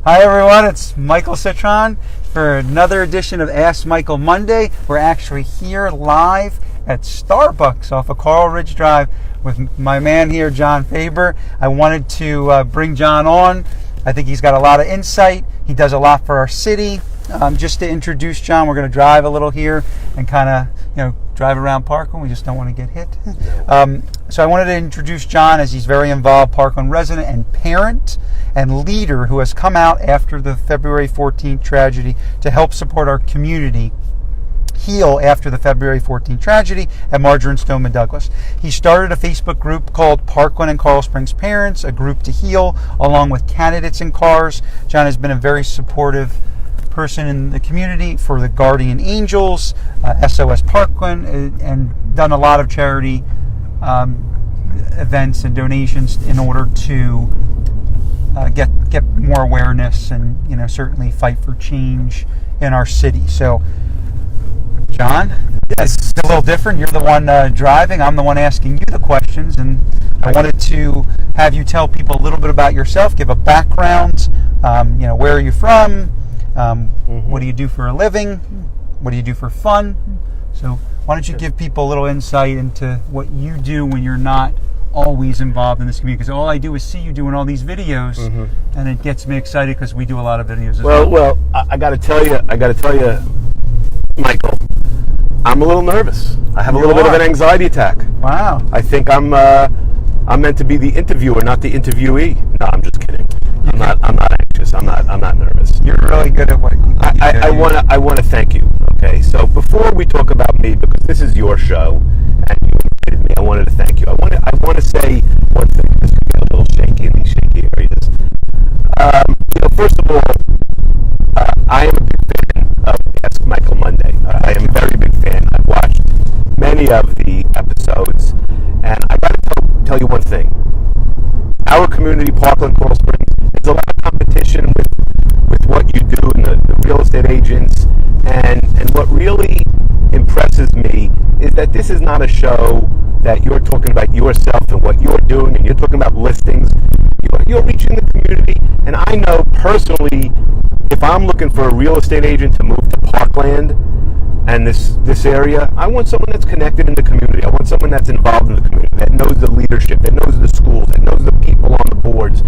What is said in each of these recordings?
Hi everyone, it's Michael Citron for another edition of Ask Michael Monday. We're actually here live at Starbucks off of Coral Ridge Drive with my man here, Jon Faber. I wanted to bring Jon on. I think he's got a lot of insight. He does a lot for our city. Just to introduce Jon, we're going to drive a little here and kind of, drive around Parkland. We just don't want to get hit. So I wanted to introduce Jon as he's very involved, Parkland resident and parent and leader who has come out after the February 14th tragedy to help support our community heal after the February 14th tragedy at Marjorie Stoneman Douglas. He started a Facebook group called Parkland and Coral Springs Parents, a group to heal, along with candidates in cars. Jon has been a very supportive person in the community for the Guardian Angels, SOS Parkland, and done a lot of charity events and donations in order to get more awareness and certainly fight for change in our city. So, Jon, yes, it's a little different. You're the one driving. I'm the one asking you the questions, and I wanted to have you tell people a little bit about yourself, give a background. Where are you from? What do you do for a living? What do you do for fun? So why don't you give people a little insight into what you do when you're not always involved in this community? Because all I do is see you doing all these videos, and it gets me excited because we do a lot of videos as well. Well, I got to tell you, Michael, I'm a little nervous. I have a little bit of an anxiety attack. Wow. I think I'm meant to be the interviewer, not the interviewee. No, I'm just kidding. I'm not anxious. I'm not nervous. You're really good at what you do. I want to thank you. Okay, so before we talk about me, because this is your show and you invited me, I wanted to thank you. I want to say one thing. This could get a little shaky in these shaky areas. First of all, I am a big fan of Ask Michael Monday. I am a very big fan. I've watched many of the episodes, and I got to tell you one thing. Our community, Parkland, Coral Springs, there's a lot of competition with what you do and the real estate agents, and what really impresses me is that this is not a show that you're talking about yourself and what you're doing, and you're talking about listings. You're reaching the community, and I know personally, if I'm looking for a real estate agent to move to Parkland and this area, I want someone that's connected in the community. I want someone that's involved in the community, that knows the leadership, that knows the schools, that knows the people on the boards,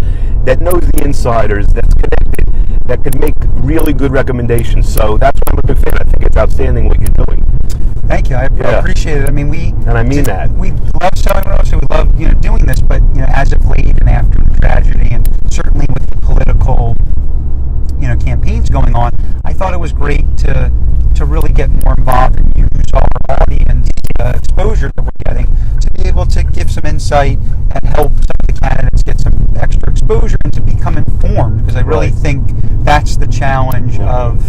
that knows the insiders, that's connected, that could make really good recommendations. So that's why I'm a big fan. I think it's outstanding what you're doing. Thank you. I appreciate it. I mean, we love selling real estate. We love doing this, but as of late and after the tragedy, and certainly with the political campaigns going on, I thought it was great to really get more involved and use our audience exposure that we're getting to be able to give some insight and help some of the candidates get some extra exposure and to become informed, because I really think that's the challenge of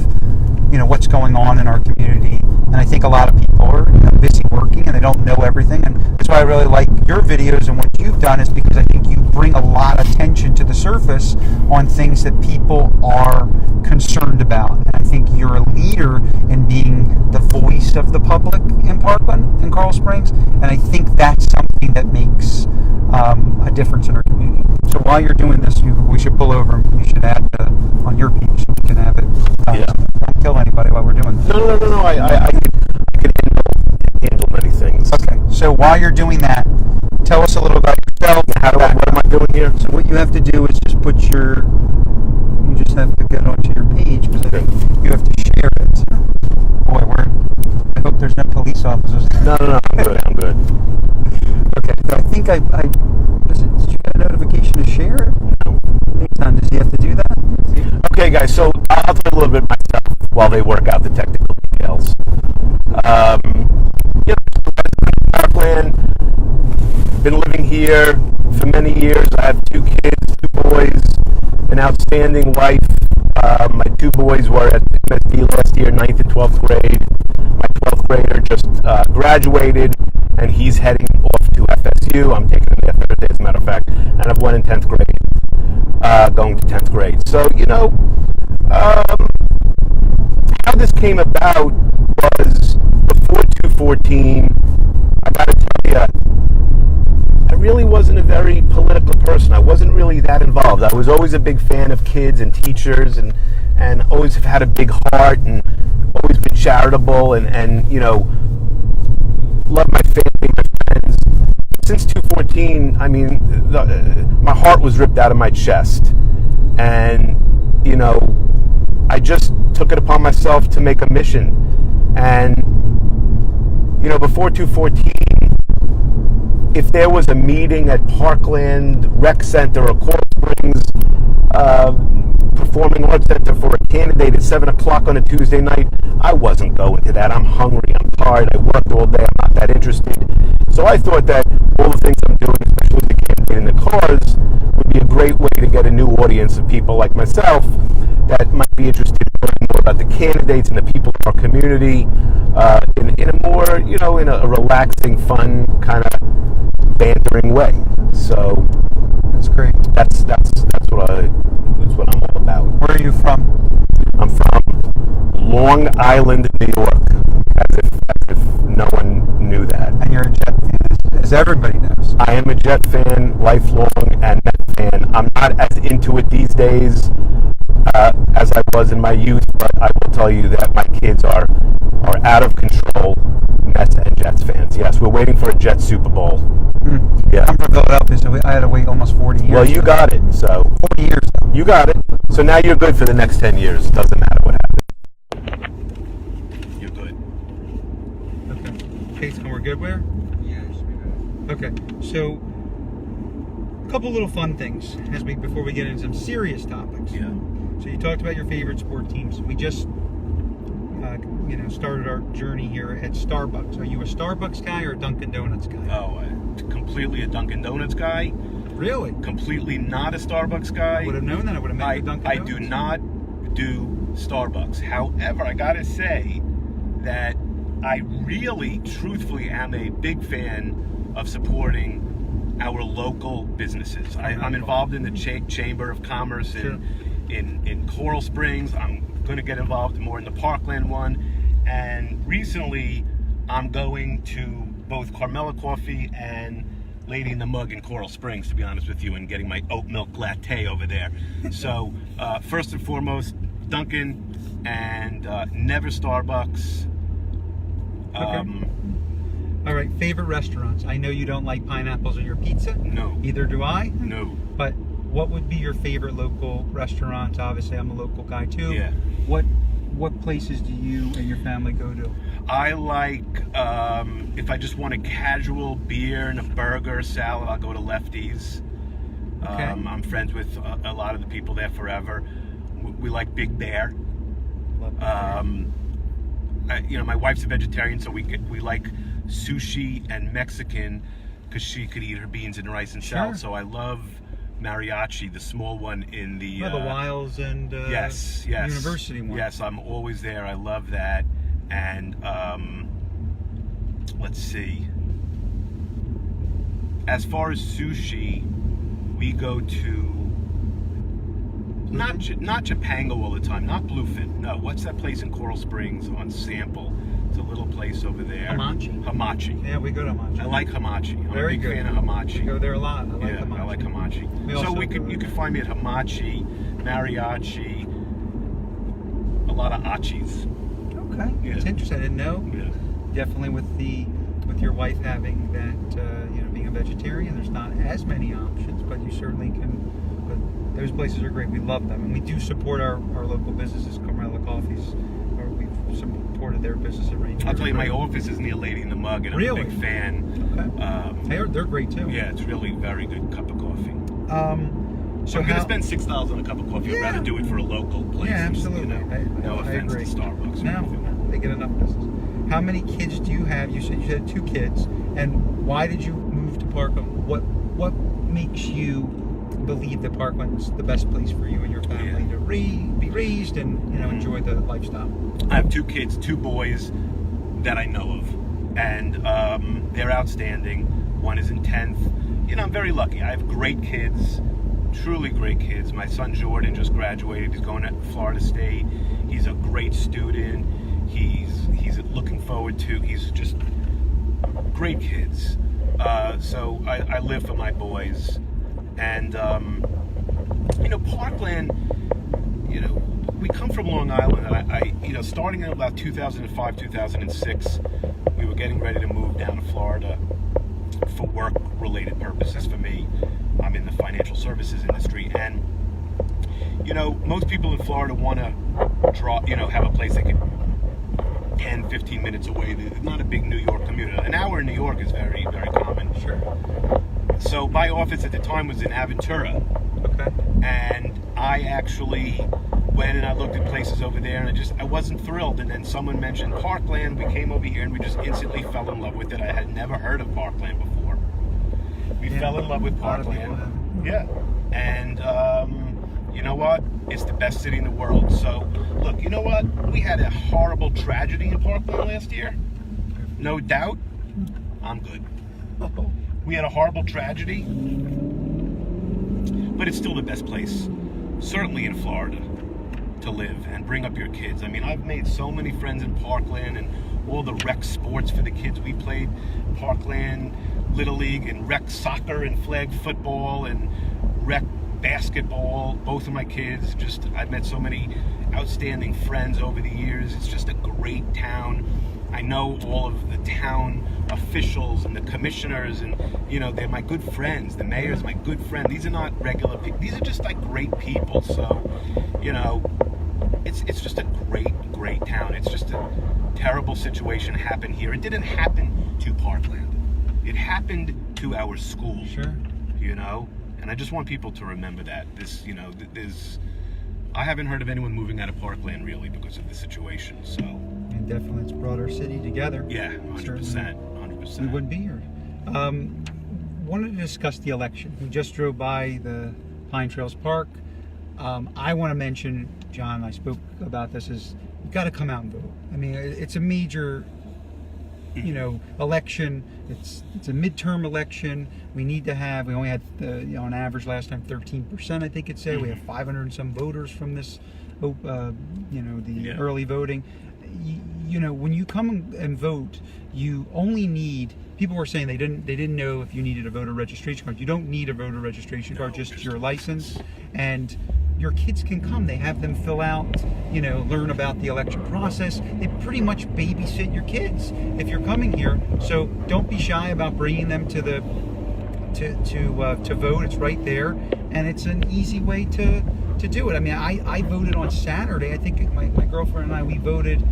what's going on in our community. And I think a lot of people are busy working and they don't know everything, and that's why I really like your videos and what you've done, is because I think you bring a lot of attention to the surface on things that people are concerned about. And I think you're a leader in being the voice of the public in Parkland and Coral Springs, and I think that's something that makes a difference in our community. So while you're doing this, we should pull over and you should add on your page so you can have it. Don't kill anybody while we're doing this. No. I can handle many things. Okay, so while you're doing that, tell us a little about yourself. What am I doing here? So what you have to do is just you just have to get onto your page, because I think you have to share it. Boy, I hope there's no police officers. No, I'm good. Okay, so I think did you get a notification to share it? No. Does he have to do that? Okay, guys, so I'll tell you a little bit myself while they work out the technical details. Parkland, been living here for many years. I have 2 kids, 2 boys, an outstanding wife. My 2 boys were at MSD last year, 9th and 12th grade. My 12th grader just graduated, and he's heading off to FSU. I'm taking him there Thursday, as a matter of fact, and I've one in 10th grade, going to 10th grade. So, how this came about was before 214. I got to tell you, I really wasn't a very political person. I wasn't really that involved. I was always a big fan of kids and teachers, and always have had a big heart, and always been charitable, and you know, love my family, my friends. Since 2014, I mean, my heart was ripped out of my chest, and you know, I just took it upon myself to make a mission. And you know, before 2014, if there was a meeting at Parkland Rec Center or Coral Springs Performing Arts Center for a candidate at 7 o'clock on a Tuesday night, I wasn't going to that. I'm hungry, I'm tired, I worked all day, I'm not that interested. So I thought that all the things I'm doing, especially the candidate in the cars, would be a great way to get a new audience of people like myself that might be interested in learning more about the candidates and the people in our community in a more, you know, in a relaxing, fun, kind of bantering way. So that's great. That's what I'm all about. Where are you from? I'm from Long Island, New York. As if no one knew that. And you're a Jet fan, as everybody knows. I am a Jet fan, lifelong, and Met fan. I'm not as into it these days as I was in my youth, but I will tell you that my kids are out of control Mets and Jets fans. Yes, we're waiting for a Jets Super Bowl. Yeah. I'm from Philadelphia, so I had to wait almost 40 years. Well, you got it. So 40 years, though. You got it. So now you're good for the next 10 years. Doesn't matter what happens. You're good. Okay. Case, and we're good where? Yeah, it should be good. Okay. So, a couple little fun things before we get into some serious topics. Yeah. So you talked about your favorite sport teams. We just started our journey here at Starbucks. Are you a Starbucks guy or a Dunkin' Donuts guy? Oh, completely a Dunkin' Donuts guy. Really? Completely not a Starbucks guy. I would have known that. I would have met you at Dunkin' Donuts. I do not do Starbucks. However, I gotta say that I really, truthfully, am a big fan of supporting our local businesses. I'm involved in the Chamber of Commerce in Coral Springs. I'm going to get involved more in the Parkland one. And recently, I'm going to both Carmela Coffee and Lady in the Mug in Coral Springs, to be honest with you, and getting my oat milk latte over there. So, first and foremost, Dunkin' and never Starbucks. Okay. All right, favorite restaurants. I know you don't like pineapples on your pizza. No. Either do I. No. But what would be your favorite local restaurants? Obviously, I'm a local guy too. Yeah. What places do you and your family go to? I like, if I just want a casual beer and a burger, salad, I'll go to Lefty's. Okay. I'm friends with a lot of the people there forever. We like Big Bear. Love Bear. My wife's a vegetarian, so we like sushi and Mexican because she could eat her beans and rice and salad. So I love Mariachi, the small one in the the Wiles and yes, University one. Yes, I'm always there. I love that. And let's see. As far as sushi, we go to not Japango all the time, not Bluefin. No, what's that place in Coral Springs on Sample? It's a little place over there. Hamachi. Yeah, we go to Hamachi. I like Hamachi. I'm Very a big good. fan of Hamachi. We go there a lot. I like Hamachi. I like Hamachi. So you could find me at Hamachi, Mariachi, a lot of achis. Okay, Yeah. it's interesting. I didn't know. Yeah. Definitely with your wife having that, being a vegetarian, there's not as many options, but you certainly can. But those places are great. We love them, and we do support our local businesses. Carmela Coffees, or we've supported their business at Ranger. I'll tell you, my office is near Lady in the Mug, and I'm Really? a big fan. Okay. They're great too. Yeah, it's really a very good cup of coffee. So I'm going to spend $6 on a cup of coffee. I'd rather do it for a local place. Yeah, absolutely. No I offense agree. to Starbucks. No, they get enough business. How many kids do you have? You said 2 kids. And why did you move to Parkland? What makes you believe that Parkland's the best place for you and your family to be raised and enjoy the lifestyle? I have 2 kids, 2 boys that I know of, and they're outstanding. One is in 10th. I'm very lucky. I have great kids, truly great kids. My son Jordan just graduated. He's going to Florida State. He's a great student. He's looking forward to. He's just great kids. So I live for my boys, And, Parkland, we come from Long Island, and I starting in about 2005, 2006, we were getting ready to move down to Florida for work-related purposes. For me, I'm in the financial services industry, and most people in Florida want to have a place they can 10, 15 minutes away. It's not a big New York commute. An hour in New York is very, very common. Sure. So my office at the time was in Aventura. Okay. And I actually went and I looked at places over there, and I wasn't thrilled. And then someone mentioned Parkland. We came over here and we just instantly fell in love with it. I had never heard of Parkland before. We fell in love with Parkland. Yeah. And you know what? It's the best city in the world. So, look, you know what? We had a horrible tragedy in Parkland last year. No doubt. I'm good. We had a horrible tragedy, but it's still the best place, certainly in Florida, to live and bring up your kids. I mean, I've made so many friends in Parkland, and all the rec sports for the kids. We played Parkland Little League and rec soccer and flag football and rec basketball. Both of my kids, I've met so many outstanding friends over the years. It's just a great town. I know all of the town officials and the commissioners, and they're my good friends. The mayor's my good friend. These are not regular people. These are just like great people. So, it's just a great town. It's just a terrible situation happened here. It didn't happen to Parkland. It happened to our school. Sure. And I just want people to remember that. I haven't heard of anyone moving out of Parkland really because of the situation. So. And definitely it's brought our city together. Yeah, 100%. We wouldn't be here. Wanted to discuss the election. We just drove by the Pine Trails Park. I want to mention, John, I spoke about this, is you've got to come out and vote. I mean, it's a major, election. It's a midterm election. We only had, on average last time, 13%, I think it said. We have 500 and some voters from this, early voting. When you come and vote, you only need. People were saying they didn't know if you needed a voter registration card. You don't need a voter registration card, just your license, and your kids can come. They have them fill out, learn about the election process. They pretty much babysit your kids if you're coming here. So don't be shy about bringing them to vote. It's right there, and it's an easy way to do it. I mean, I voted on Saturday. I think my girlfriend and we voted.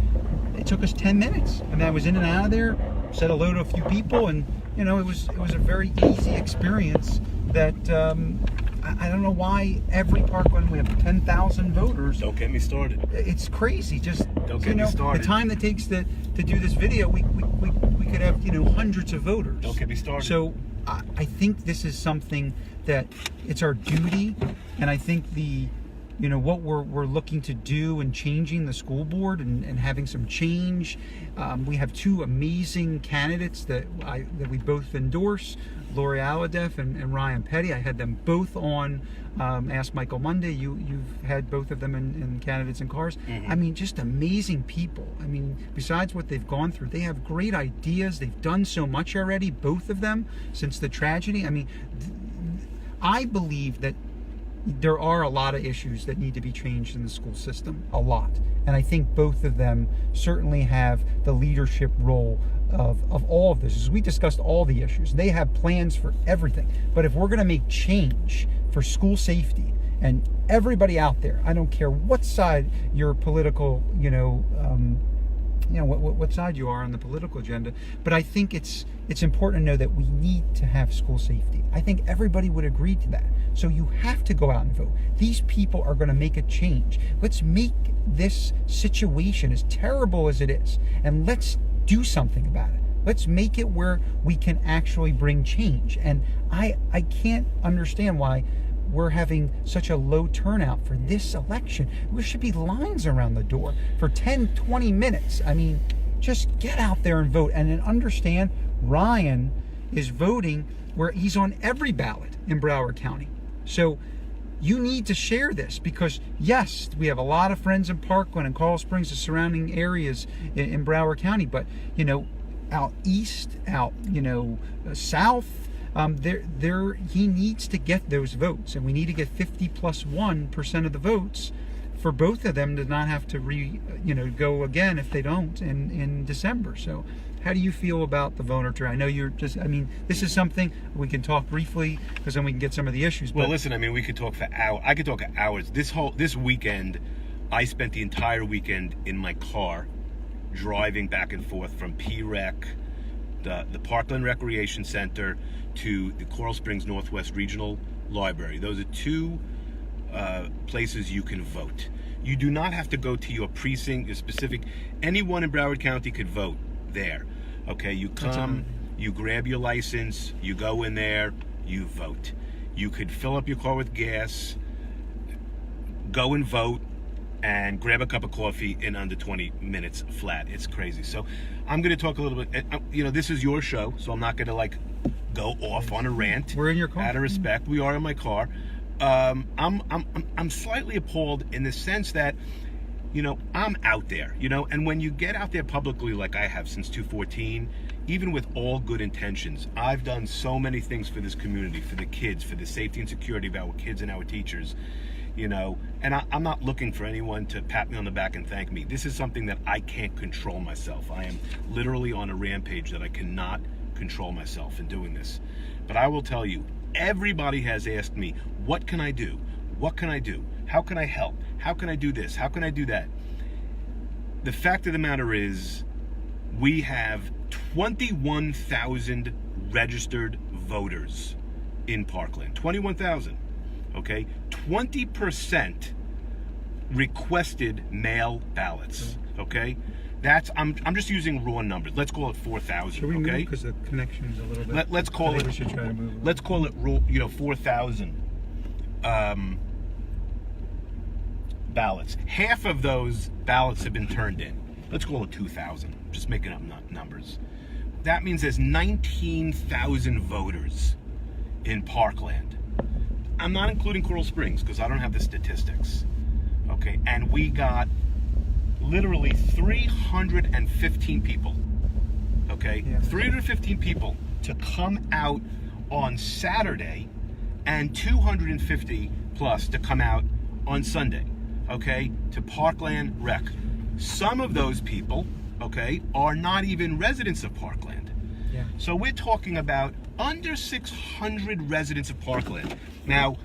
It took us 10 minutes. I mean, I was in and out of there, said hello to a few people, and it was a very easy experience that I don't know why every Parkland we have 10,000 voters. Don't get me started. It's crazy. Just don't get me started. The time that takes to do this video, we could have hundreds of voters. Don't get me started. So I think this is something that it's our duty, and I think what we're looking to do and changing the school board and having some change. We have two amazing candidates that we both endorse, Lori Alladef and Ryan Petty. I had them both on Ask Michael Monday. You've had both of them in Candidates in Cars. Mm-hmm. I mean, just amazing people. I mean, besides what they've gone through, they have great ideas. They've done so much already, both of them, since the tragedy. I mean, I believe that there are a lot of issues that need to be changed in the school system, a lot. And I think both of them certainly have the leadership role of all of this. As we discussed all the issues, they have plans for everything. But if we're going to make change for school safety, and everybody out there, I don't care what side your political, what side you are on the political agenda, but I think it's important to know that we need to have school safety. I think everybody would agree to that. So you have to go out and vote. These people are going to make a change. Let's make this situation, as terrible as it is, and let's do something about it. Let's make it where we can actually bring change. And I can't understand why we're having such a low turnout for this election. There should be lines around the door for 10, 20 minutes. I mean, just get out there and vote. And then understand Ryan is voting where he's on every ballot in Broward County. So you need to share this, because yes, we have a lot of friends in Parkland and Coral Springs, the surrounding areas in Broward County, but out east, out south, he needs to get those votes, and we need to get 50+1% of the votes for both of them to not have to go again if they don't in December. So how do you feel about the voter turnout? I know this is something we can talk briefly because then we can get some of the issues. Well, listen, we could talk for hours. I could talk for hours. This weekend, I spent the entire weekend in my car driving back and forth from P-Rec, the Parkland Recreation Center, to the Coral Springs Northwest Regional Library. Those are two places you can vote. You do not have to go to your precinct, your specific. Anyone in Broward County could vote there. Okay, you come, you grab your license, you go in there, you vote. You could fill up your car with gas, go and vote, and grab a cup of coffee in under 20 minutes flat. It's crazy. So I'm going to talk a little bit. This is your show, so I'm not going to go off on a rant. We're in your car. Out of respect, we are in my car. I'm slightly appalled in the sense that, I'm out there, and when you get out there publicly like I have since 2014, even with all good intentions, I've done so many things for this community, for the kids, for the safety and security of our kids and our teachers, and I'm not looking for anyone to pat me on the back and thank me. This is something that I can't control myself. I am literally on a rampage that I cannot control myself in doing this. But I will tell you, everybody has asked me, what can I do? What can I do? How can I help? How can I do this? How can I do that? The fact of the matter is, we have 21,000 registered voters in Parkland. 21,000. Okay? 20% requested mail ballots. Okay? I'm just using raw numbers. Let's call it 4,000. Should we move because the connection is a little bit. Let's call it. We should try to move. Let's call it 4,000 ballots. Half of those ballots have been turned in. Let's call it 2,000. Just making up numbers. That means there's 19,000 voters in Parkland. I'm not including Coral Springs because I don't have the statistics. Okay, and we got literally 315 people, okay? Yeah. 315 people to come out on Saturday and 250 plus to come out on Sunday, okay, to Parkland Rec. Some of those people, okay, are not even residents of Parkland. Yeah. So we're talking about under 600 residents of Parkland. Now,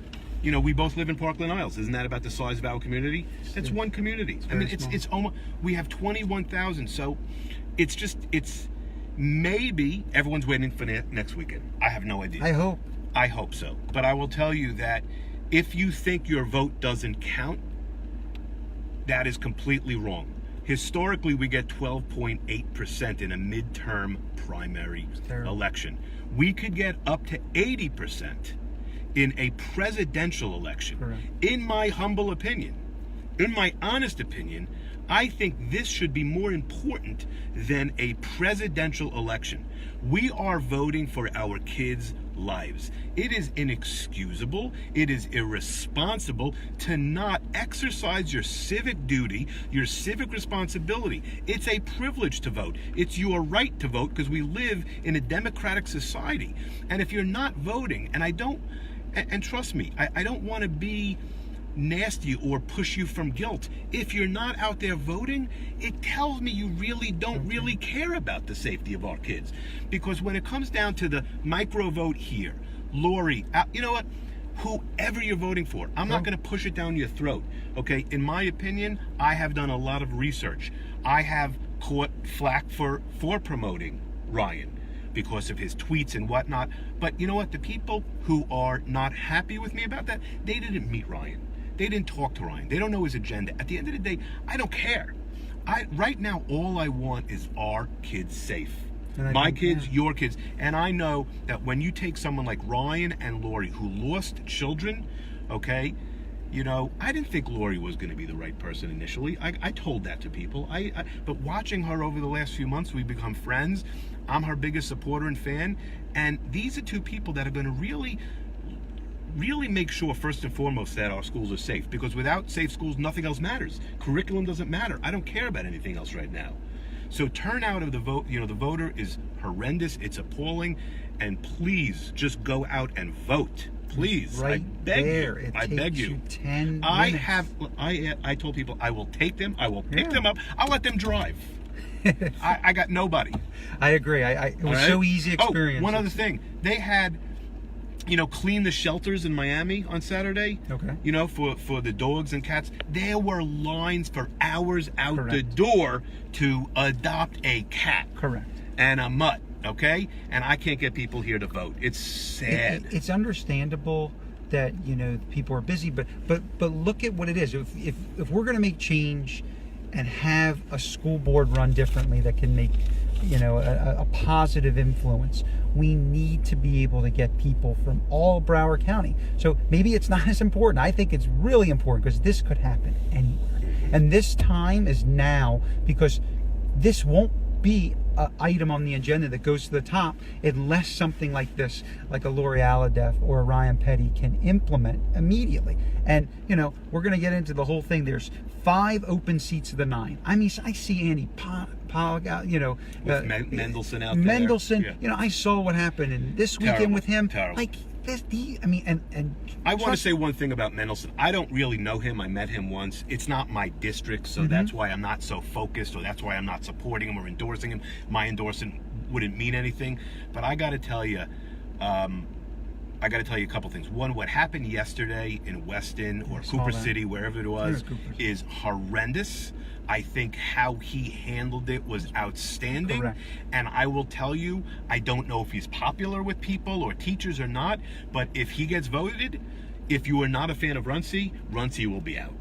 we both live in Parkland Isles. Isn't that about the size of our community? It's one community. It's almost, we have 21,000. So it's maybe everyone's waiting for next weekend. I have no idea. I hope so. But I will tell you that if you think your vote doesn't count, that is completely wrong. Historically, we get 12.8% in a midterm primary election. We could get up to 80% in a presidential election. Correct. In my humble opinion, in my honest opinion, I think this should be more important than a presidential election. We are voting for our kids' lives. It is inexcusable, it is irresponsible to not exercise your civic duty, your civic responsibility. It's a privilege to vote. It's your right to vote because we live in a democratic society. And if you're not voting, and trust me, I don't want to be nasty or push you from guilt. If you're not out there voting, it tells me you really don't really care about the safety of our kids. Because when it comes down to the micro vote here, Lori, you know what? Whoever you're voting for, I'm not going to push it down your throat. Okay? In my opinion, I have done a lot of research. I have caught flack for promoting Ryan because of his tweets and whatnot. But you know what? The people who are not happy with me about that, they didn't meet Ryan. They didn't talk to Ryan. They don't know his agenda. At the end of the day, I don't care. Right now, all I want is our kids safe. My kids, your kids. And I know that when you take someone like Ryan and Lori who lost children, okay, I didn't think Lori was going to be the right person initially. I told that to people. But watching her over the last few months, we've become friends. I'm her biggest supporter and fan. And these are two people that are going to really make sure, first and foremost, that our schools are safe. Because without safe schools, nothing else matters. Curriculum doesn't matter. I don't care about anything else right now. So turnout of the vote, the voter is horrendous. It's appalling. and please just go out and vote. Please, right, I beg there. you. It I takes beg you. you 10 I minutes. have. I told people I will take them. I will pick them up. I'll let them drive. I got nobody. I agree. It was so easy experience. Oh, one other thing. They had, clean the shelters in Miami on Saturday. Okay. For the dogs and cats. There were lines for hours out Correct. the door to adopt a cat. Correct. And a mutt. Okay? And I can't get people here to vote. It's sad. It's understandable that people are busy, but look at what it is. If we're going to make change and have a school board run differently that can make a positive influence, we need to be able to get people from all Broward County. So maybe it's not as important. I think it's really important because this could happen anywhere, and this time is now, because this won't be an item on the agenda that goes to the top unless something like this, like a Lori Alladef or a Ryan Petty, can implement immediately. And we're going to get into the whole thing. There's 5 open seats of the 9. I mean, I see Andy Pollock out, with Mendelson out there. Mendelson, I saw what happened in this weekend with him. Terrible. Like this, and I want to say one thing about Mendelson. I don't really know him. I met him once. It's not my district, so that's why I'm not so focused, or that's why I'm not supporting him or endorsing him. My endorsement wouldn't mean anything. But I got to tell you, a couple things. One, what happened yesterday in Weston or Cooper City, wherever it was, is horrendous. I think how he handled it was outstanding. Correct. And I will tell you, I don't know if he's popular with people or teachers or not, but if he gets voted, if you are not a fan of Runcie will be out.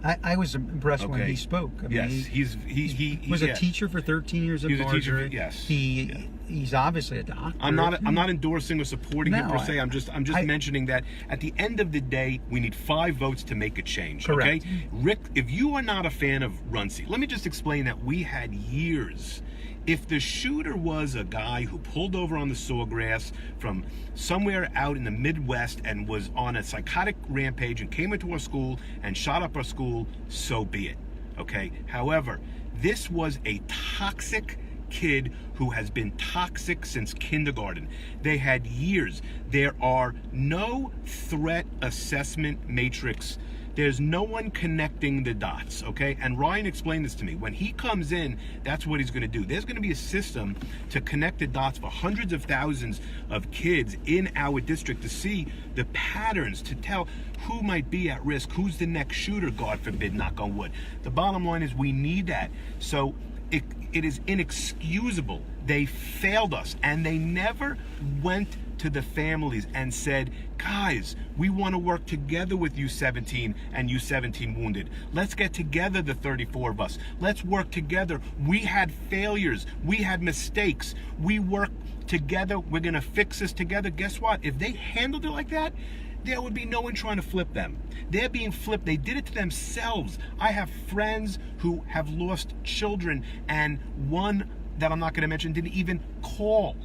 I was impressed when he spoke. I mean, he was a teacher for 13 years at Marjorie. Yes. He's obviously a doctor. I'm not endorsing or supporting him per se. I'm just mentioning that at the end of the day, we need 5 votes to make a change. Correct. Okay, Rick, if you are not a fan of Runcie, let me just explain that we had years. If the shooter was a guy who pulled over on the sawgrass from somewhere out in the Midwest and was on a psychotic rampage and came into our school and shot up our school, so be it. Okay? However, this was a toxic kid who has been toxic since kindergarten. They had years. There are no threat assessment matrix. There's no one connecting the dots, okay? And Ryan explained this to me. When he comes in, that's what he's going to do. There's going to be a system to connect the dots for hundreds of thousands of kids in our district to see the patterns, to tell who might be at risk, who's the next shooter, God forbid, knock on wood. The bottom line is we need that. So it is inexcusable. They failed us, and they never went to the families and said, guys, we want to work together with you 17 and you 17 wounded. Let's get together, the 34 of us. Let's work together. We had failures. We had mistakes. We work together. We're going to fix this together. Guess what? If they handled it like that, there would be no one trying to flip them. They're being flipped. They did it to themselves. I have friends who have lost children, and one that I'm not going to mention didn't even call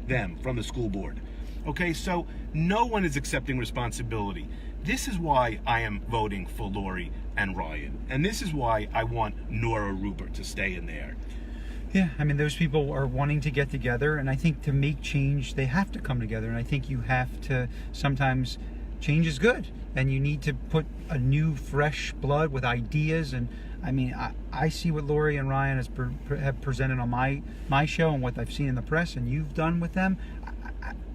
them from the school board. Okay, so no one is accepting responsibility. This is why I am voting for Lori and Ryan. And this is why I want Nora Rubert to stay in there. Yeah, I mean, those people are wanting to get together, and I think to make change, they have to come together. And I think you have to, sometimes change is good, and you need to put a new, fresh blood with ideas. And I mean, I see what Lori and Ryan have presented on my show and what I've seen in the press, and you've done with them.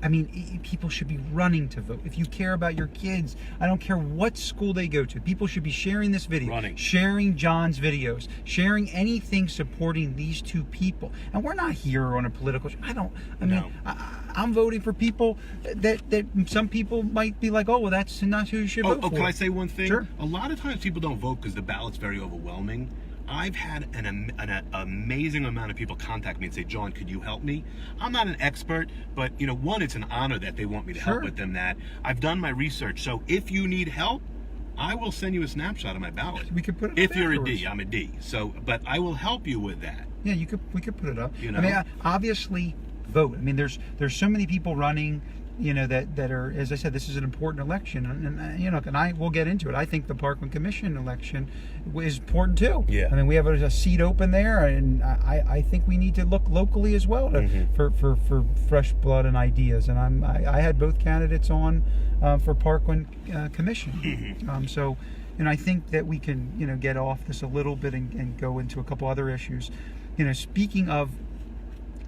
I mean, people should be running to vote. If you care about your kids, I don't care what school they go to, people should be sharing this video, sharing Jon's videos, sharing anything supporting these two people. And we're not here on a political I'm voting for people that some people might be like, oh, well, that's not who you should vote for. Can I say one thing? Sure. A lot of times people don't vote because the ballot's very overwhelming. I've had an amazing amount of people contact me and say, Jon, could you help me? I'm not an expert, but one, it's an honor that they want me to help with them. That I've done my research. So if you need help, I will send you a snapshot of my ballot. We could put it up if you're afterwards. a D, I'm a D. So, but I will help you with that. Yeah, we could put it up. I mean, obviously, vote. I mean, there's so many people running. that are, as I said, this is an important election, and I will get into it. I think the Parkland Commission election is important too. Yeah. I mean, we have a seat open there, and I think we need to look locally as well for fresh blood and ideas. And I had both candidates on for Parkland Commission. So, I think that we can get off this a little bit and go into a couple other issues. Speaking of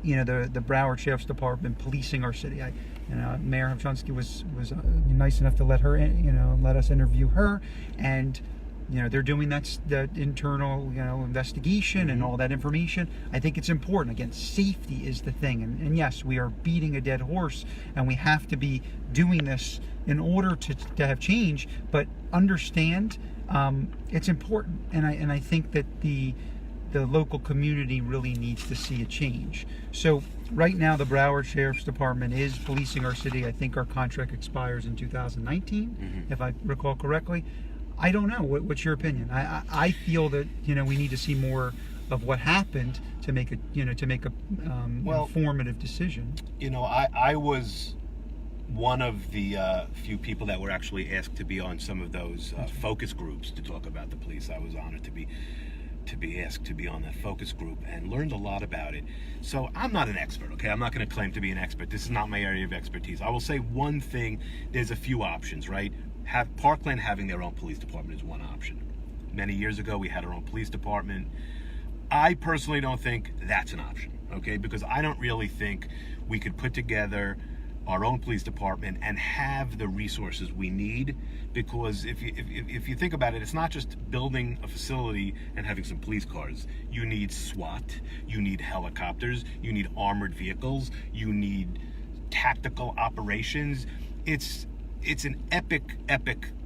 the Broward Sheriff's Department policing our city. Mayor Hubchonsky was nice enough to let us interview her, and they're doing that internal investigation and all that information. I think it's important. Again, safety is the thing, and yes, we are beating a dead horse, and we have to be doing this in order to have change. But understand, it's important, and I think that the local community really needs to see a change. So right now, the Broward Sheriff's Department is policing our city. I think our contract expires in 2019, if I recall correctly. I don't know. What's your opinion? I feel that we need to see more of what happened to make a informative decision. I was one of the few people that were actually asked to be on some of those focus groups to talk about the police. I was honored to be asked to be on that focus group and learned a lot about it. So I'm not an expert, okay? I'm not going to claim to be an expert. This is not my area of expertise. I will say one thing. There's a few options, right? Parkland having their own police department is one option. Many years ago, we had our own police department. I personally don't think that's an option, okay? Because I don't really think we could put together our own police department and have the resources we need, because if you think about it, it's not just building a facility and having some police cars. You need SWAT, you need helicopters, you need armored vehicles, you need tactical operations. It's an epic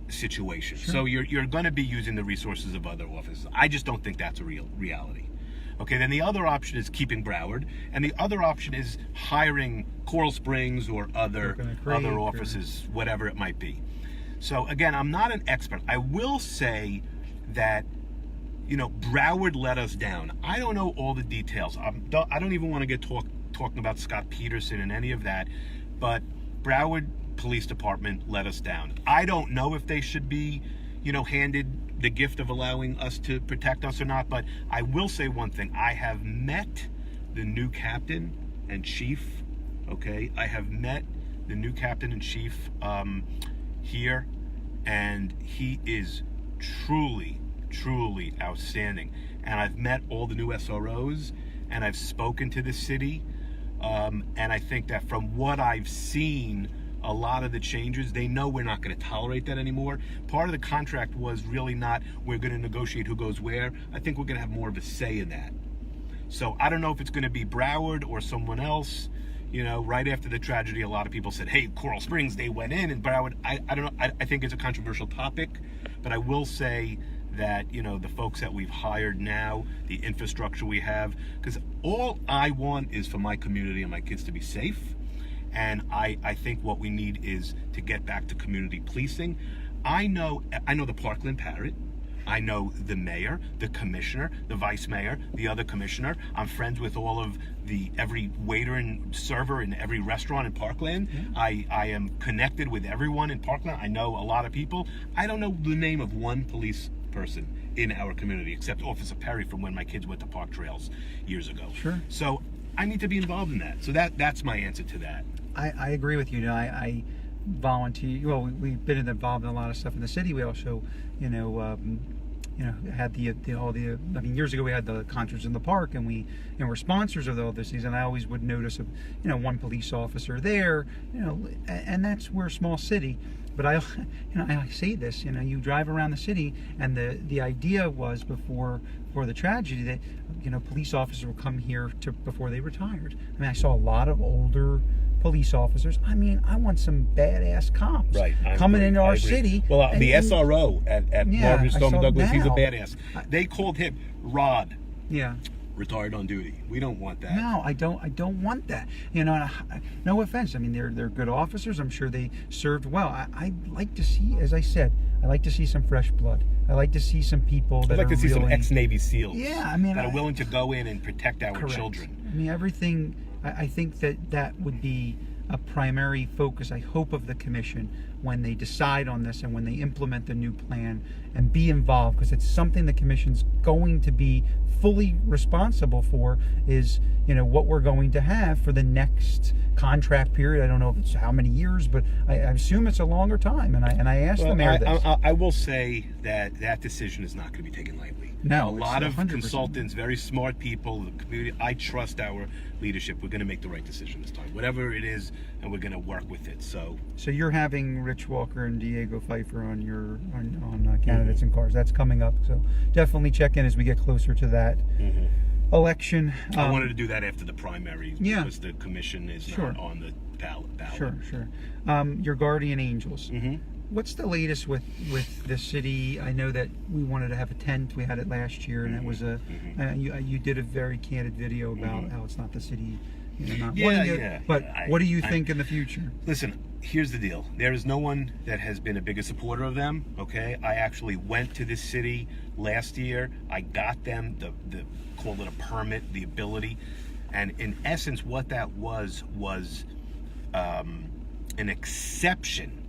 situation. Sure. So you're going to be using the resources of other offices. I just don't think that's a real reality. Okay, then the other option is keeping Broward, and the other option is hiring Coral Springs or other offices, whatever it might be. So again, I'm not an expert. I will say that Broward let us down. I don't know all the details. I don't even want to get talking about Scott Peterson and any of that, but Broward Police Department let us down. I don't know if they should be handed the gift of allowing us to protect us or not, but I will say one thing. I have met the new captain and chief, okay? I have met the new captain and chief here, and he is truly outstanding. And I've met all the new SROs, and I've spoken to the city, and I think that from what I've seen, a lot of the changes, they know we're not going to tolerate that anymore. Part of the contract was really not, we're going to negotiate who goes where. I think we're going to have more of a say in that. So I don't know if it's going to be Broward or someone else. Right after the tragedy, a lot of people said, hey, Coral Springs, they went in, and Broward, I don't know. I think it's a controversial topic, but I will say that, the folks that we've hired now, the infrastructure we have, because all I want is for my community and my kids to be safe. And I think what we need is to get back to community policing. I know the Parkland Parrot. I know the mayor, the commissioner, the vice mayor, the other commissioner. I'm friends with all of every waiter and server in every restaurant in Parkland. Yeah. I am connected with everyone in Parkland. I know a lot of people. I don't know the name of one police person in our community except Officer Perry from when my kids went to Park Trails years ago. Sure. So I need to be involved in that. So that's my answer to that. I agree with you. I volunteer. Well, we've been involved in a lot of stuff in the city. We also, had years ago we had the concerts in the park, and we, were sponsors of all this. And I always would notice, one police officer there, and that's we're a small city. But I say this, you drive around the city, and the idea was before the tragedy that, police officers would come here before they retired. I saw a lot of older police officers. I want some badass cops coming into our city. Well, the SRO at Morgan Stone Douglas, he's a badass. They called him Rod. Yeah. Retired on duty. We don't want that. No, I don't want that. No offense. They're good officers. I'm sure they served well. I like to see, as I said, I like to see some fresh blood. I like to see some people that I'd like to see some ex-Navy SEALs. Yeah, that are willing to go in and protect our children. everything. I think that would be a primary focus, I hope, of the commission when they decide on this and when they implement the new plan, and be involved, because it's something the commission's going to be fully responsible for, is, you know, what we're going to have for the next contract period. I don't know if it's how many years, but I assume it's a longer time, and I asked the mayor this. I will say that decision is not going to be taken lightly. No, a lot of 100%. consultants, very smart people, the community. I trust our leadership. We're going to make the right decision this time, whatever it is, and we're going to work with it. So you're having Rich Walker and Diego Pfeiffer on your candidates and cars. That's coming up. So definitely check in as we get closer to that election. I wanted to do that after the primary because the commission is not on the ballot. Sure. Your guardian angels. What's the latest with the city? I know that we wanted to have a tent. We had it last year, and it was you did a very candid video about how it's not the city, not wanting it. But what do you think in the future? Listen, here's the deal. There is no one that has been a bigger supporter of them. Okay, I actually went to this city last year. I got them the call it a permit, the ability, and in essence, what that was an exception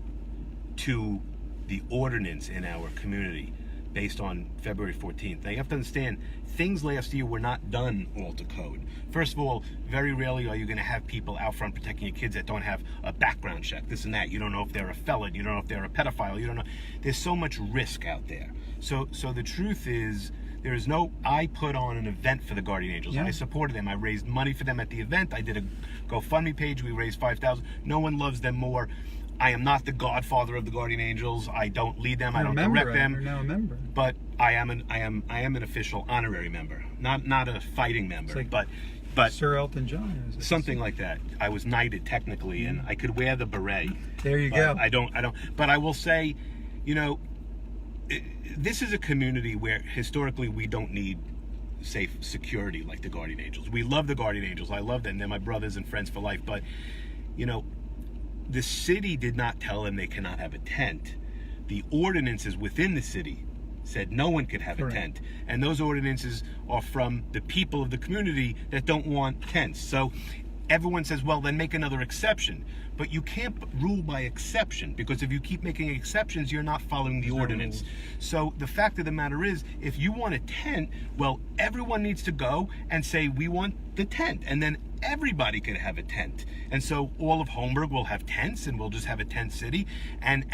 to the ordinance in our community based on February 14th. Now you have to understand, things last year were not done all to code. First of all, very rarely are you going to have people out front protecting your kids that don't have a background check, this and that. You don't know if they're a felon, you don't know if they're a pedophile, you don't know. There's so much risk out there. So the truth is, there is no, I put on an event for the Guardian Angels. I supported them. I raised money for them at the event. I did a GoFundMe page. We raised $5,000. No one loves them more. I am not the godfather of the Guardian Angels. I don't lead them. I don't direct them. You're now a member. But I am an official honorary member, not a fighting member. Like but Sir Elton John, something like that. I was knighted technically, and I could wear the beret. There you go. I don't. But I will say, this is a community where historically we don't need safe security like the Guardian Angels. We love the Guardian Angels. I love them. They're my brothers and friends for life. But the city did not tell them they cannot have a tent. The ordinances within the city said no one could have a tent. And those ordinances are from the people of the community that don't want tents. So everyone says, well, then make another exception. But you can't rule by exception, because if you keep making exceptions, you're not following the ordinance. So the fact of the matter is, if you want a tent, well, everyone needs to go and say, we want the tent. And then everybody could have a tent. And so all of Holmberg will have tents, and we'll just have a tent city. And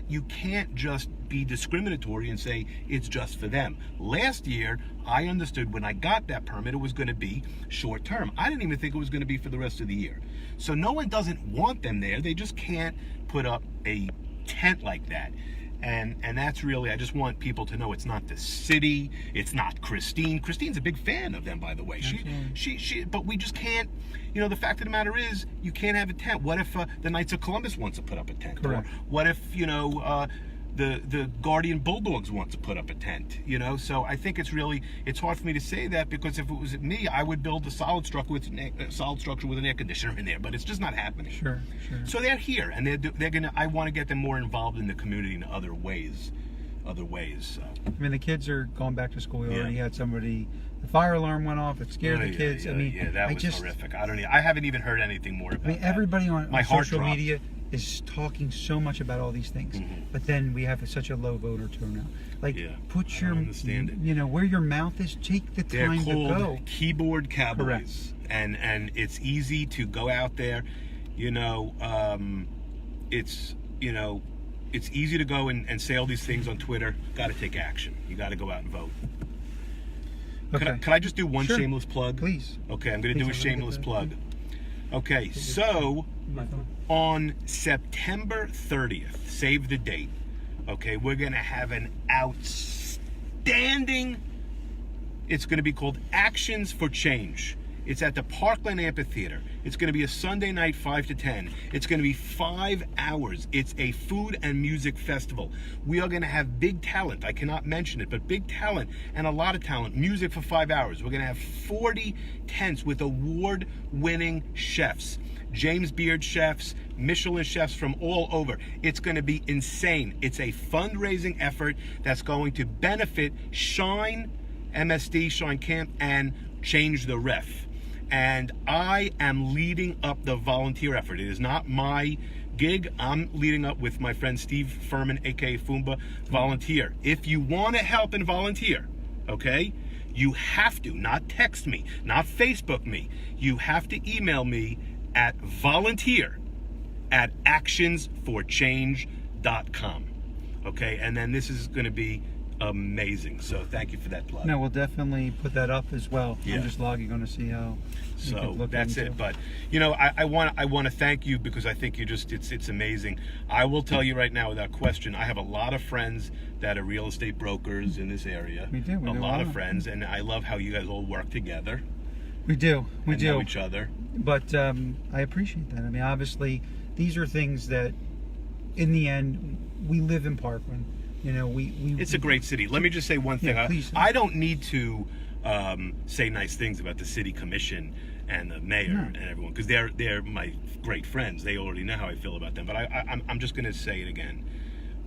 you can't just be discriminatory and say it's just for them. Last year, I understood when I got that permit, it was going to be short term. I didn't even think it was going to be for the rest of the year. So no one doesn't want them there. They just can't put up a tent like that. And that's really, I just want people to know it's not the city, it's not Christine. Christine's a big fan of them, by the way. But we just can't, the fact of the matter is, you can't have a tent. What if the Knights of Columbus wants to put up a tent? Correct. Or what if, the Guardian Bulldogs want to put up a tent, So I think it's hard for me to say that, because if it was me, I would build a solid structure with an air conditioner in there, but it's just not happening. Sure. So they're here, and they're gonna. I want to get them more involved in the community in other ways. So. I mean, the kids are going back to school. We already had somebody. The fire alarm went off. It scared the kids. That was horrific. I haven't even heard anything more about that. Everybody on social media is talking so much about all these things, but then we have such a low voter turnout. Put your, where your mouth is. Take the time to go. They're called keyboard cowboys, and it's easy to go out there. It's easy to go and say all these things on Twitter. Got to take action. You got to go out and vote. Okay. Can I just do one shameless plug? Please. Okay, I'm going to do a shameless plug. Okay, so on September 30th, save the date, okay, we're going to have an outstanding, it's going to be called Actions for Change. It's at the Parkland Amphitheater. It's going to be a Sunday night, 5 to 10. It's going to be 5 hours. It's a food and music festival. We are going to have big talent. I cannot mention it, but big talent and a lot of talent. Music for 5 hours. We're going to have 40 tents with award-winning chefs. James Beard chefs, Michelin chefs from all over. It's going to be insane. It's a fundraising effort that's going to benefit Shine MSD, Shine Camp, and Change the Ref. and I am leading up the volunteer effort. It is not my gig. I'm leading up with my friend Steve Furman, aka Foomba, volunteer. If you want to help and volunteer, okay, you have to not text me, not Facebook me. You have to email me at volunteer@actionsforchange.com. Okay, and then this is going to be amazing. So thank you for that plug. No, we'll definitely put that up as well. Yeah. I'm just logging on to see how. So that's it. But you know, I want to thank you because I think you just it's amazing. I will tell you right now without question, I have a lot of friends that are real estate brokers in this area. We do. We a do lot of friends, and I love how you guys all work together. We do. We do know each other. But I appreciate that. I mean, obviously, these are things that, in the end, we live in Parkland. You know, It's a great city. Let me just say one thing. Yeah, please. I don't need to say nice things about the city commission and the mayor and everyone because they're my great friends. They already know how I feel about them. But I'm just going to say it again.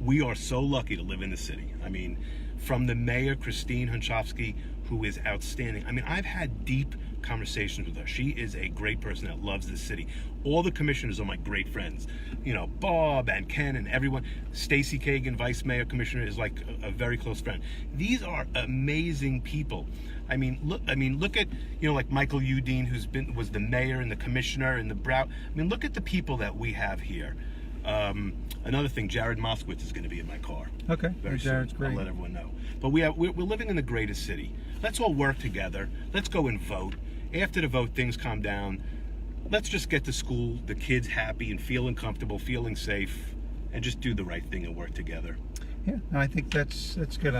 We are so lucky to live in the city. I mean, from the mayor, Christine Hunchofsky, who is outstanding. I mean, I've had deep conversations with her. She is a great person that loves the city. All the commissioners are my great friends. You know, Bob and Ken and everyone. Stacy Kagan, vice mayor commissioner, is like a very close friend. These are amazing people. I mean, look at, you know, like Michael Udine, was the mayor and the commissioner and the Brow. I mean, look at the people that we have here. Another thing, Jared Moskowitz is going to be in my car. Okay, Very Jared's soon. great. I'll let everyone know. But we're living in the greatest city. Let's all work together. Let's go and vote. After the vote, things calm down. Let's just get to school, the kids happy and feeling comfortable, feeling safe, and just do the right thing and work together. Yeah, and I think that's good.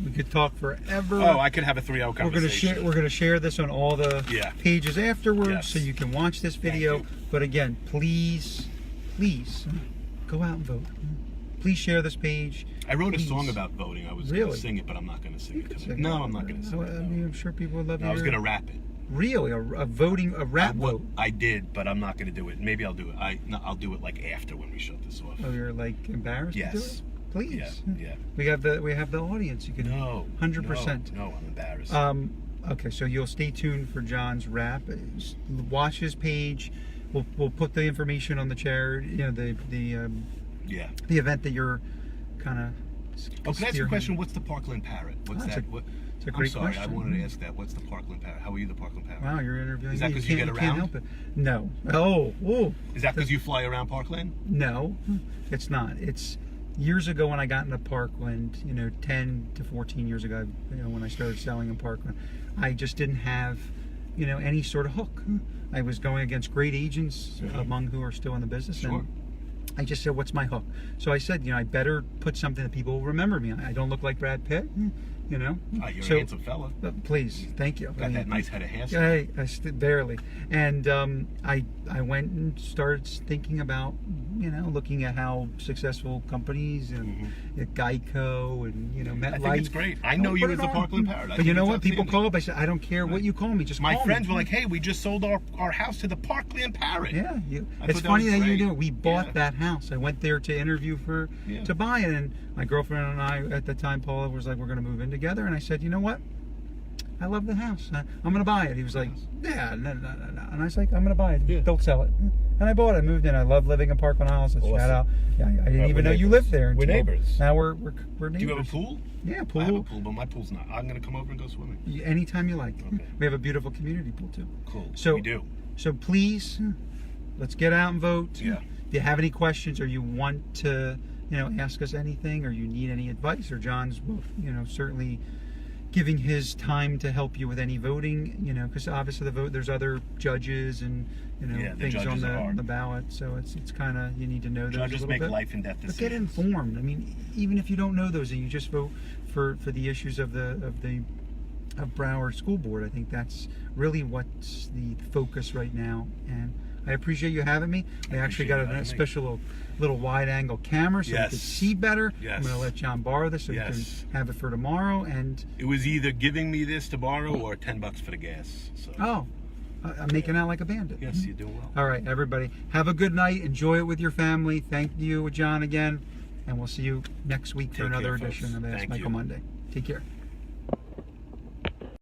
We could talk forever. Oh, I could have a 3-hour conversation. We're gonna share this on all the pages afterwards, Yes. so you can watch this video. Thank you. But again, please, go out and vote. Please share this page. I wrote a song about voting. I was going to sing it, but I'm not going to sing it. No, I'm not going to sing it. I mean, I'm sure people would love to I was hear going to rap it. Really, a rap vote. I did, but I'm not going to do it. Maybe I'll do it. I'll do it like after when we shut this off. Oh, you're like embarrassed to do it? Please. Yeah. We have the audience. You can 100%. No, I'm embarrassed. Okay, so you'll stay tuned for John's rap. Watch his page. We'll put the information on the chair. You know, the event that you're kind of. Oh, can I ask you a question? What's the Parkland Parrot? What's that? It's a great question. I wanted to ask that. What's the Parkland Parrot? How are you the Parkland Parrot? Wow, you're interviewing. Is that because you get Can't around? help it. No. Oh. Is that because you fly around Parkland? No, it's not. It's years ago when I got into Parkland. 10 to 14 years ago. When I started selling in Parkland, I just didn't have, any sort of hook. I was going against great agents, among who are still in the business. Sure. And I just said, what's my hook? So I said, I better put something that people will remember me. I don't look like Brad Pitt, You're a handsome fella. Please, thank you. Got that nice head of hair. I barely. And I went and started thinking about, looking at how successful companies and Geico and, MetLife. I think it's great. I know you as the Parkland Parrot. But you know what? People call up. I said, I don't care what you call me. Just my call friends me. were like, hey, we just sold our house to the Parkland Parrot. Yeah. It's funny that you do it. We bought that house. I went there to interview to buy it. And my girlfriend and I, at the time, Paula, was like, we're going to move in together. And I said, you know what? I love the house. I'm going to buy it. He was like, yeah, no. And I was like, I'm going to buy it. Yeah. Don't sell it. And I bought it. I moved in. I love living in Parkland Isles. Awesome. Shout out. Yeah, I didn't even know you lived there. We're neighbors. Now we're neighbors. Do you have a pool? Yeah, pool. I have a pool, but my pool's not. I'm going to come over and go swimming. Anytime you like. Okay. We have a beautiful community pool, too. Cool. So, we do. So please, let's get out and vote. Yeah. If you have any questions or you want to, ask us anything or you need any advice, or John's, certainly giving his time to help you with any voting, because obviously there's other judges and, things on the ballot. So it's kind of, you need to know those Judges a little make bit. life and death decisions. But get informed. I mean, even if you don't know those and you just vote for the issues of Broward School Board, I think that's really what's the focus right now. And I appreciate you having me. I actually got a special little wide-angle camera so you can see better. Yes. I'm going to let John borrow this so you can have it for tomorrow. And it was either giving me this to borrow or $10 for the gas. So. I'm making out like a bandit. Yes, you're doing well. All right, everybody. Have a good night. Enjoy it with your family. Thank you, John, again. And we'll see you next week for another edition of Ask Michael Monday. Take care.